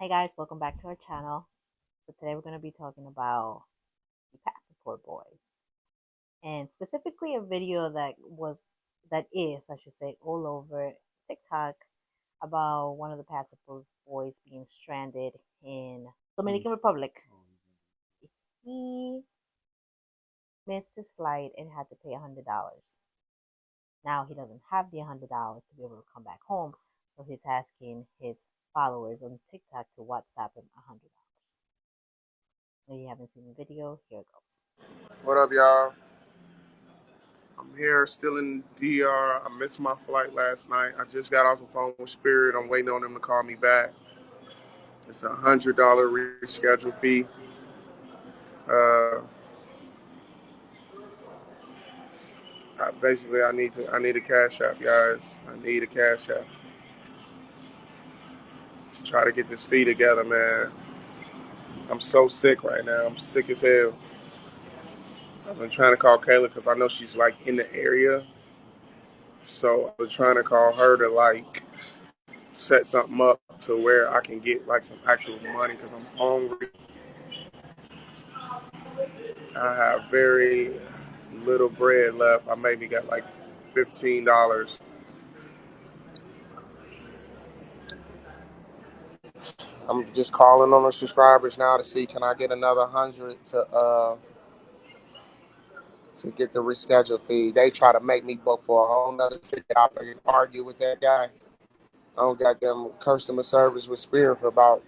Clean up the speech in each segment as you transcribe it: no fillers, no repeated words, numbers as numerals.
Hey guys, welcome back to our channel. So today we're going to be talking about the Passport Boys, and specifically a video that is, I should say, all over TikTok about one of the Passport Boys being stranded in Dominican Republic. He missed his flight and had to pay $100. Now he doesn't have the $100 to be able to come back home, so he's asking his followers on TikTok to WhatsApp him $100. If you haven't seen the video, here it goes. What up, y'all? I'm here still in DR. I missed my flight last night. I just got off the phone with Spirit. I'm waiting on them to call me back. It's $100 reschedule fee. Uh, I need a cash app, guys. I need a cash app to try to get this fee together, man. I'm so sick right now. I'm sick as hell. I've been trying to call Kayla because I know she's like in the area. So I was trying to call her to like set something up to where I can get like some actual money because I'm hungry. I have very little bread left. I maybe got like $15. I'm just calling on the subscribers now to see can I get another 100 to get the reschedule fee. They try to make me book for a whole nother ticket. I can argue with that guy. I don't got them customer service with Spirit for about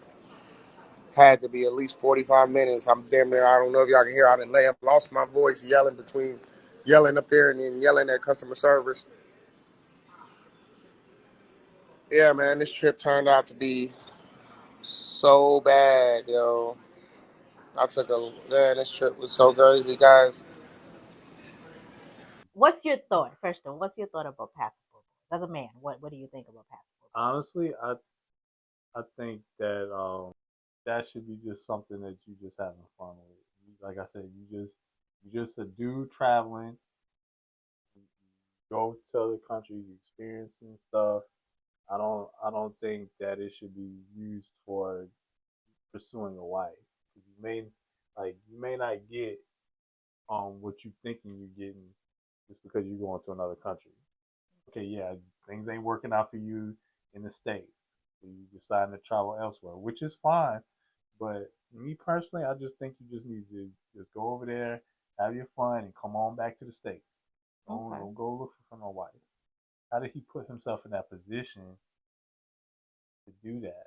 had to be at least 45 minutes. I'm damn near, I don't know if y'all can hear, I didn't lost my voice yelling up there and then yelling at customer service. Yeah, man, this trip turned out to be so bad, yo. This trip was so crazy, guys. What's your thought, first of all? What's your thought about Passport Boys? As a man, what do you think about Passport Boys? Honestly, I think that that should be just something that you just having fun with. Like I said, you just a dude traveling. You go to other countries, you experiencing stuff. I don't think that it should be used for pursuing a wife. You may not get what you thinking you're getting just because you're going to another country. Okay, yeah, things ain't working out for you in the States. So you decide to travel elsewhere, which is fine. But me personally, I just think you just need to just go over there, have your fun, and come on back to the States. Okay. Don't go look for no wife. How did he put himself in that position to do that?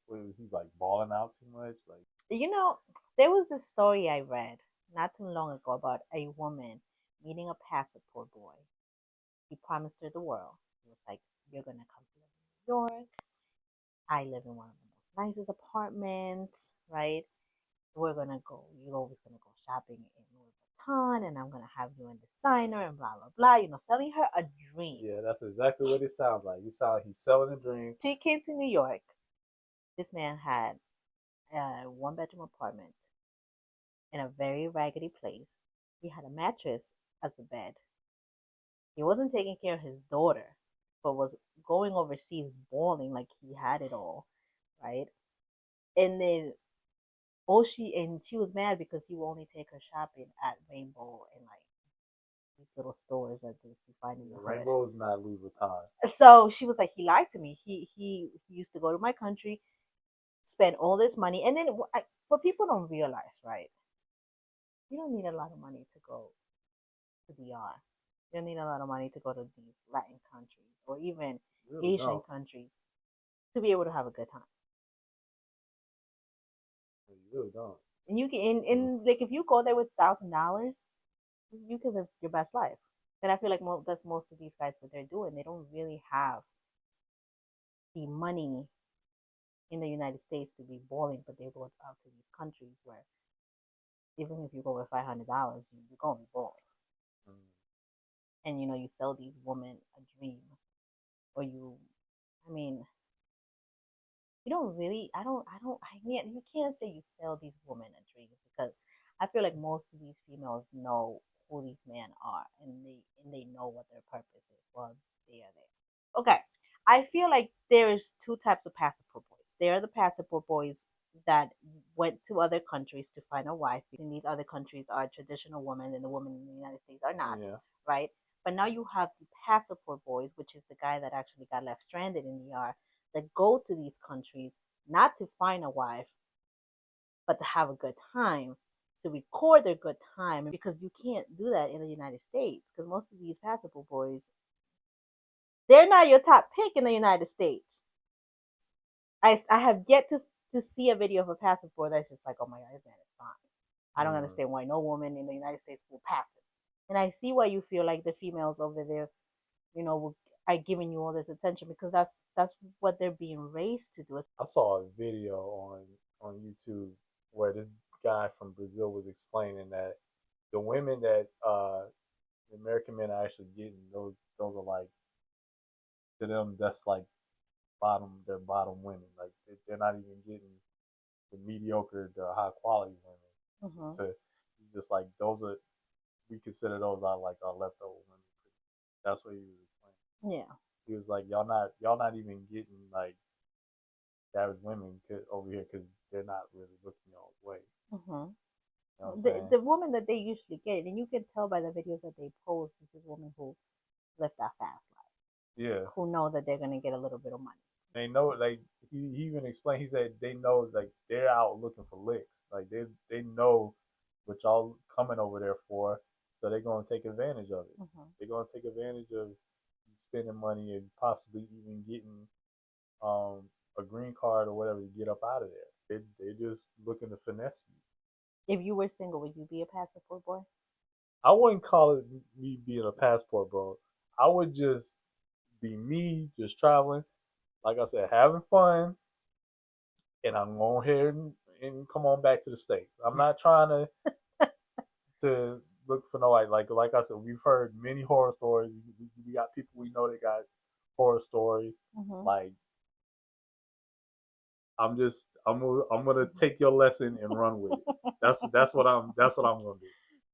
Was he like balling out too much? Like, You know, there was a story I read not too long ago about a woman meeting a Passport Boy. He promised her the world. He was like, "You're gonna come to New York. I live in one of the most nicest apartments, right? We're gonna go. You're always gonna go shopping in Louis Vuitton, and I'm gonna have you in designer and blah blah blah." Selling her a dream. yeah, that's exactly what it sounds like. You sound like he's selling a dream. She came to New York. This man had a one-bedroom apartment in a very raggedy place. He had a mattress as a bed. He wasn't taking care of his daughter, but was going overseas balling like he had it all, right? And then she was mad because he would only take her shopping at Rainbow and like these little stores that just you find in the hood. Rainbow is not Louis Vuitton. So she was like, he lied to me. He used to go to my country, spend all this money, and then what people don't realize, right? You don't need a lot of money to go to DR. You don't need a lot of money to go to these Latin countries or even Really Asian don't. countries to be able to have a good time. You really don't. And you can, in like, if you go there with $1,000, you can live your best life. And I feel like that's most of these guys what they're doing. They don't really have the money in the United States to be balling, but they go out to these countries where even if you go with $500, you're gonna be balling. Mm. And you sell these women a dream, or I mean, you don't really, I can't, you can't say you sell these women a dream because I feel like most of these females know who these men are, and they know what their purpose is while they are there. Okay, I feel like there is two types of passport boys. There are the passport boys that went to other countries to find a wife. In these other countries are traditional women, and the women in the United States are not, Yeah. right? But now you have the passport boys, which is the guy that actually got left stranded in the ER, that go to these countries not to find a wife, but to have a good time, to record their good time, because you can't do that in the United States, because most of these passport boys, they're not your top pick in the United States. I have yet to see a video of a passport that's just like, oh my god, this man is fine. I don't understand why no woman in the United States will pass it. And I see why you feel like the females over there, are giving you all this attention, because that's what they're being raised to do. I saw a video on YouTube where this guy from Brazil was explaining that the women that the American men are actually getting, those are like, to them, that's like they're bottom women. Like they're not even getting the mediocre, the high quality women. Mm-hmm. To He's just like, those are, we consider those are like our leftover women. That's what he was explaining. Yeah. He was like, y'all not even getting like average women over here, because they're not really looking y'all's way. Mm-hmm. You know the woman that they usually get, and you can tell by the videos that they post, is just women who live that fast life. Yeah. Who know that they're gonna get a little bit of money. They know, like he even explained. He said they know, like they're out looking for licks. Like they know what y'all coming over there for, so they're gonna take advantage of it. Mm-hmm. They're gonna take advantage of spending money and possibly even getting a green card or whatever to get up out of there. They're just looking to finesse you. If you were single, would you be a passport boy? I wouldn't call it me being a passport bro. I would just be me, just traveling. Like I said, having fun, and I'm going ahead and come on back to the States. I'm not trying to look for nobody. Like I said, we've heard many horror stories. We got people we know that got horror stories. Mm-hmm. Like I'm gonna take your lesson and run with it. That's what I'm gonna do.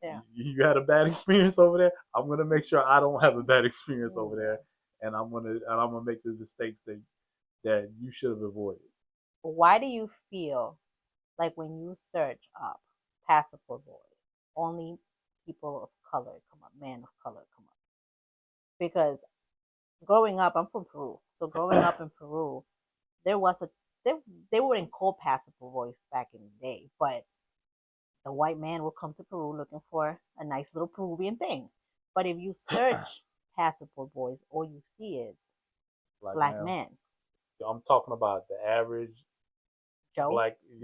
Yeah. You had a bad experience over there. I'm gonna make sure I don't have a bad experience over there, and I'm gonna make the mistakes that you should have avoided. Why do you feel like when you search up passport boy, only people of color come up, men of color come up? Because growing up, I'm from Peru, so growing up in Peru, there was they weren't called passport boys back in the day, but the white man will come to Peru looking for a nice little Peruvian thing. But if you search passport boys, all you see is black men. I'm talking about the average Joe?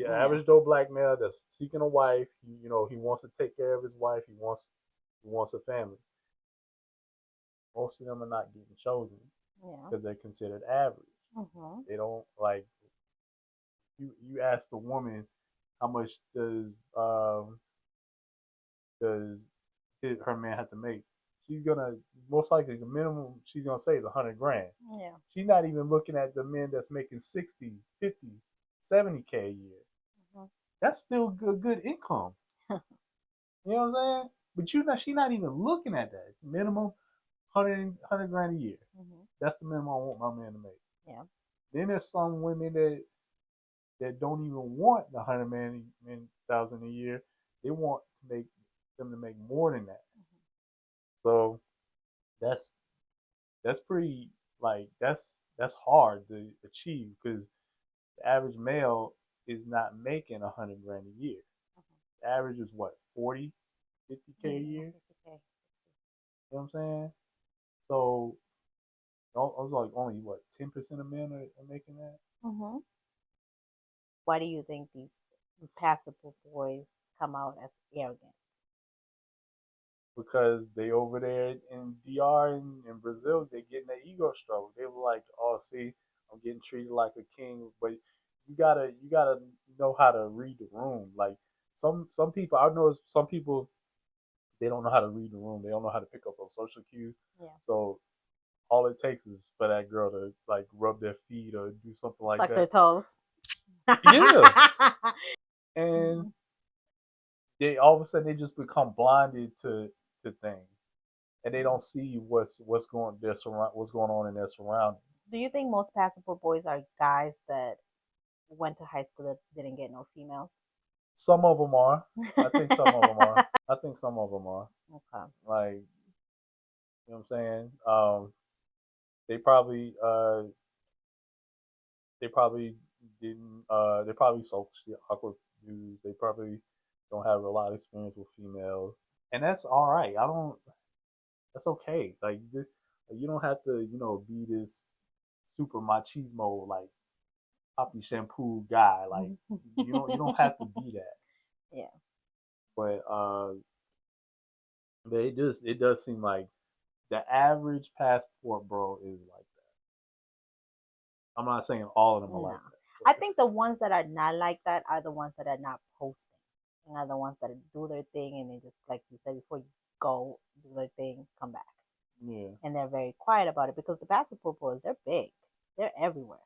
average Joe black male that's seeking a wife. He wants to take care of his wife. He wants a family. Most of them are not getting chosen because they're considered average. Mm-hmm. They don't like. You ask the woman, how much does her man have to make? She's gonna, most likely, the minimum she's gonna say is $100 grand. Yeah. She's not even looking at the men that's making 60, 50, 70K a year. Mm-hmm. That's still good income. You know what I'm saying? But she's not even looking at that. Minimum 100 grand a year. Mm-hmm. That's the minimum I want my man to make. Yeah. Then there's some women that don't even want the 100,000 a year. They want them to make more than that. Mm-hmm. So that's pretty, like, that's hard to achieve, because the average male is not making 100 grand a year. Mm-hmm. The average is what, 40, 50K a year? 50K, 60. You know what I'm saying? So I was like, only what, 10% of men are making that? Mm-hmm. Why do you think these passport boys come out as arrogant? Because they over there in DR and in Brazil, they getting their ego stroke. They were like, oh, see, I'm getting treated like a king. But you gotta know how to read the room. Like some people, I know some people, they don't know how to read the room. They don't know how to pick up a social cue. Yeah. So all it takes is for that girl to like rub their feet or do something like that. Suck their toes. Yeah. And they all of a sudden they just become blinded to things, and they don't see what's going on in their surroundings. Do you think most passport boys are guys that went to high school that didn't get no females? Some of them are. I think some of them are. I think some of them are. Okay. Like, you know what I'm saying? They probably they probably didn't they probably socially awkward dudes. They probably don't have a lot of experience with females. And that's all right. I don't that's okay. Like you don't have to, be this super machismo like poppy shampoo guy. Like you don't have to be that. Yeah. But it does seem like the average passport bro is like that. I'm not saying all of them are No. like that. I think the ones that are not like that are the ones that are not posting. And are the ones that do their thing and they just, like you said before, you go, do their thing, come back. Yeah. And they're very quiet about it because the basketball boys, they're big. They're everywhere.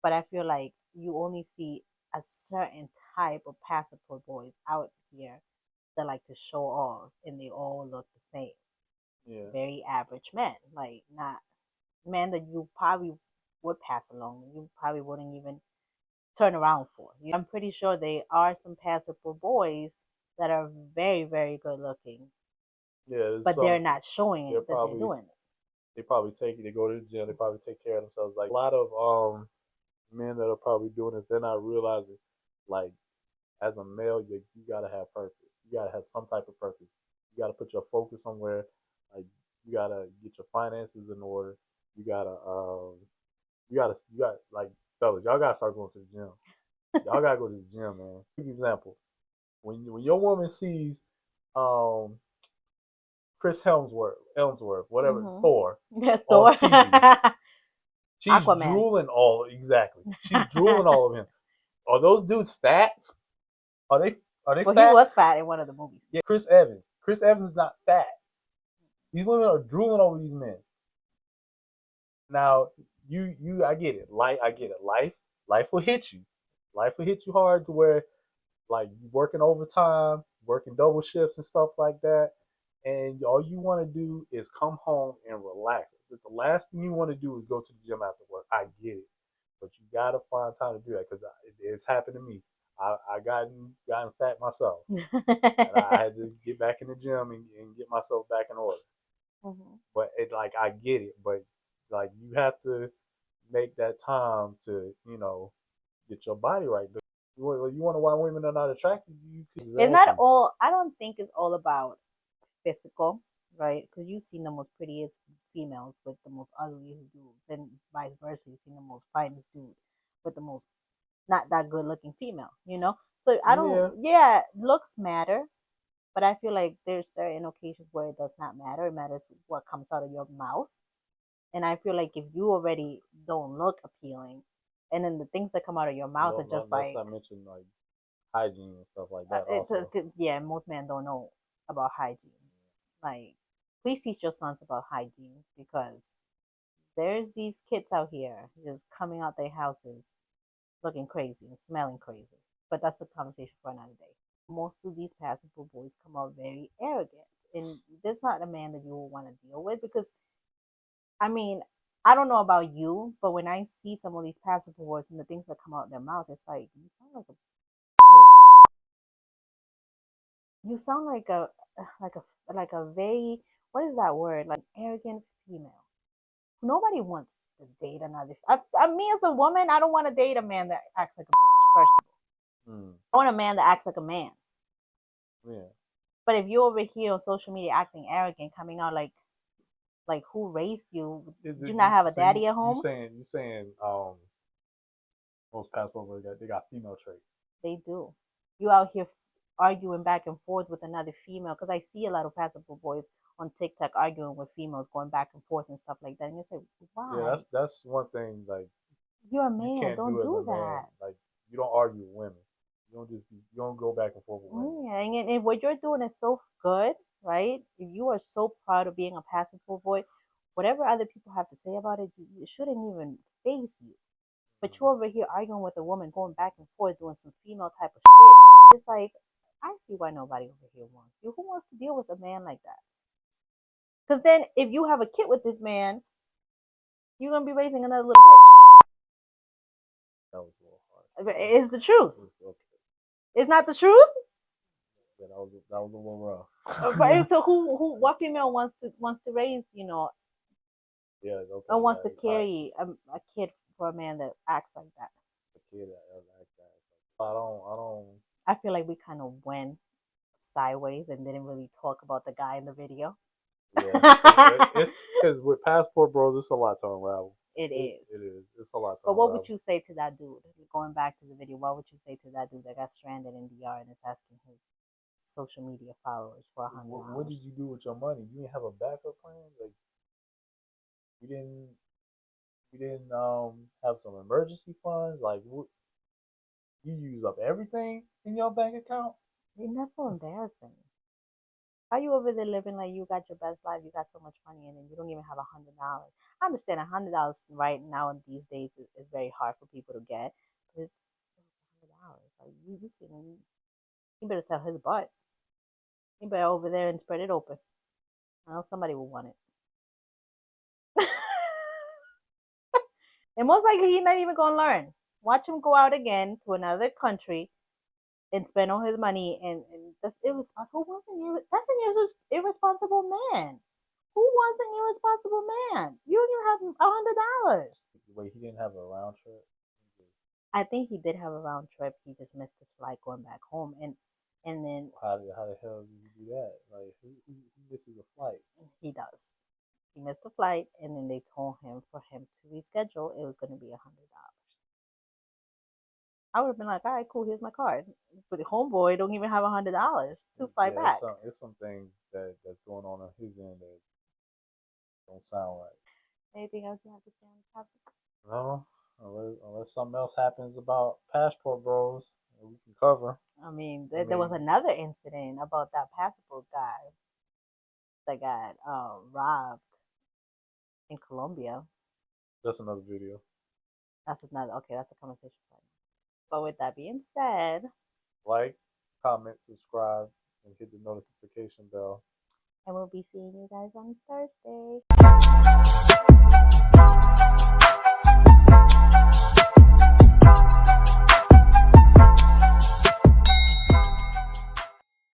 But I feel like you only see a certain type of basketball boys out here that like to show off and they all look the same. Yeah. Very average men. Like not men that you probably would pass along. You probably wouldn't even turn around for. I'm pretty sure there are some passable boys that are very, very good looking, Yeah. but they're not showing They're it that they're probably doing it. they probably they go to the gym, they probably take care of themselves. Like a lot of men that are probably doing this, they're not realizing like as a male you gotta have purpose. You gotta have some type of purpose. You gotta put your focus somewhere. Like you gotta get your finances in order. You gotta you got like fellas, y'all gotta start going to the gym. Y'all gotta go to the gym, man. Example. When your woman sees um Chris Helmsworth, whatever, Thor, Yes, on Thor. TV. She's Aquaman. drooling all exactly. She's drooling all of him. Are those dudes fat? Are they Well, fat? he was fat in one of the movies. Yeah, Chris Evans. Chris Evans is not fat. These women are drooling over these men. Now, I get it. I get it. Life will hit you. Life will hit you hard to where like you working overtime, working double shifts and stuff like that, and all you want to do is come home and relax. But the last thing you want to do is go to the gym after work. I get it, but you gotta find time to do that because it's happened to me. I gotten fat myself, and I had to get back in the gym and get myself back in order. Mm-hmm. But I get it, but like you have to make that time to get your body right. You want to why women are not attracted to you? Exactly. It's not all. I don't think it's all about physical, right? Because you've seen the most prettiest females with the most ugliest dudes, and vice versa. You've seen the most finest dude with the most not that good looking female. So I don't. Yeah, looks matter, but I feel like there's certain occasions where it does not matter. It matters what comes out of your mouth. And I feel like if you already don't look appealing, and then the things that come out of your mouth are just like. Let's not mention like hygiene and stuff like that. Yeah, most men don't know about hygiene. Like, please teach your sons about hygiene because there's these kids out here just coming out their houses looking crazy and smelling crazy. But that's a conversation for another day. Most of these passable boys come out very arrogant, and that's not a man that you will want to deal with because, I mean, I don't know about you, but when I see some of these passable boys and the things that come out of their mouth, it's like you sound like a bitch. You sound like a very, what is that word? Like arrogant female. Nobody wants to date another. Me as a woman, I don't want to date a man that acts like a bitch. First of all, I want a man that acts like a man. Yeah. But if you're over here on social media acting arrogant, coming out like who raised you? Did you not have a daddy at home? You saying most passport boys they got female traits. They do. You out here arguing back and forth with another female because I see a lot of passable boys on TikTok arguing with females, going back and forth and stuff like that. And you say, why? Yeah, that's one thing. Like you're a man, you can't don't do that. Man. Like you don't argue with women. You don't go back and forth with women. Yeah, and what you're doing is so good, right? If you are so proud of being a passable boy, whatever other people have to say about it, it shouldn't even face you. But you're over here arguing with a woman, going back and forth, doing some female type of shit. It's like, I see why nobody over here wants you. Who wants to deal with a man like that? Because then if you have a kid with this man, you're gonna be raising another little bitch. That was a little hard. It's the truth. Okay. It's not the truth. Yeah, that was a little rough. But so what female wants to raise, Yeah, okay. and wants to carry a kid for a man that acts like that? A kid that like that. I don't. I feel like we kind of went sideways and didn't really talk about the guy in the video. Yeah, it's because with Passport Bros, it's a lot to unravel. It is. It is. It's a lot to But unravel. what would you say to that dude? Going back to the video, what would you say to that dude that got stranded in DR and is asking his social media followers for $100? What did you do with your money? You didn't have a backup plan? Like, you didn't have some emergency funds? Like, what, you use up everything in your bank account? And that's so embarrassing. How you over there living like you got your best life, you got so much money, and then you don't even have $100? I understand $100 right now in these days is very hard for people to get, but it's still $100. Like you better sell his butt. You better over there and spread it open. I know somebody will want it. And most likely he's not even gonna learn. Watch him go out again to another country and spend all his money, and that's irresponsible. That's an irresponsible man. Who wants an irresponsible man? You don't even have $100. Wait, he didn't have a round trip? I think he did have a round trip. He just missed his flight going back home, and then how the hell did you do that? Like, who misses a flight? He does. He missed a flight, and then they told him for him to reschedule. It was going to be $100. I would have been like, all right, cool, here's my card. But the homeboy don't even have $100 to fly back. There's some things that's going on his end that don't sound right. Anything else you have to say on the topic? No, unless something else happens about Passport Bros that we can cover. I mean, there was another incident about that passport guy that got robbed in Colombia. That's another video. That's a conversation. But with that being said, like, comment, subscribe, and hit the notification bell. And we'll be seeing you guys on Thursday.